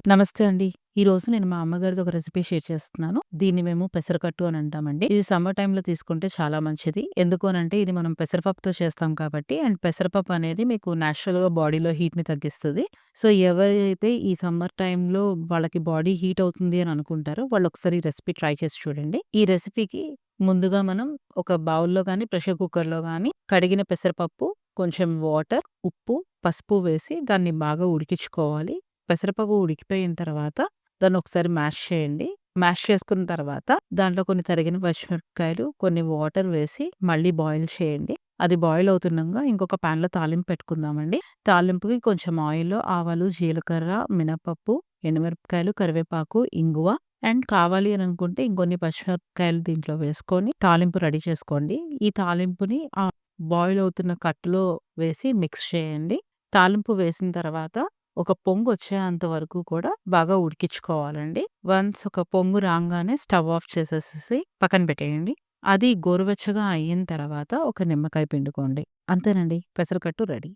నమస్తే అండి. ఈరోజు నేను మా అమ్మగారిది ఒక రెసిపీ షేర్ చేస్తున్నాను. దీన్ని మేము పెసరకట్టు అని అంటామండి. ఇది సమ్మర్ టైమ్‌లో తీసుకుంటే చాలా మంచిది. ఎందుకు అనంటే ఇది మనం పెసరపప్పుతో చేస్తాం కాబట్టి అండ్ పెసరపప్పు అనేది మీకు నేచురల్‌గా బాడీలో హీట్‌ని తగ్గిస్తది. సో, ఎవరైతే ఈ సమ్మర్ టైమ్‌లో వాళ్ళకి బాడీ హీట్ అవుతుంది అని అనుకుంటారో వాళ్ళు ఒకసారి ఈ రెసిపీ ట్రై చేసి చూడండి. ఈ రెసిపీకి ముందుగా మనం ఒక బౌల్‌లో గాని, ప్రెషర్ కుక్కర్‌లో గాని కడిగిన పెసరపప్పు, కొంచెం వాటర్, ఉప్పు, పసుపు వేసి దాన్ని బాగా ఉడికించుకోవాలి. పెసరపప్పు ఉడికిపోయిన తర్వాత దాన్ని ఒకసారి మ్యాష్ చేయండి. మ్యాష్ చేసుకున్న తర్వాత దాంట్లో కొన్ని తరిగిన పచ్చిమిరపకాయలు, కొన్ని వాటర్ వేసి మళ్ళీ బాయిల్ చేయండి. అది బాయిల్ అవుతుండంగా ఇంకొక పాన్‌లో తాలింపు పెట్టుకుందామండి. తాలింపుకి కొంచెం ఆయిల్, ఆవాలు, జీలకర్ర, మినపప్పు, ఎండుమిరపకాయలు, కరివేపాకు, ఇంగువ అండ్ కావాలి అని అనుకుంటే ఇంకొన్ని పచ్చిమిరపకాయలు దీంట్లో వేసుకొని తాలింపు రెడీ చేసుకోండి. ఈ తాలింపుని బాయిల్ అవుతున్న కట్టులో వేసి మిక్స్ చేయండి. తాలింపు వేసిన తర్వాత ఒక పొంగొచ్చేంత వరకు కూడా బాగా ఉడికించుకోవాలండి. వన్స్ ఒక పొంగు రాంగానే స్టవ్ ఆఫ్ చేసేసేసి పక్కన పెట్టేయండి. అది గోరువెచ్చగా అయిన తర్వాత ఒక నిమ్మకాయ పిండుకోండి. అంతేనండి, పెసరకట్టు రెడీ.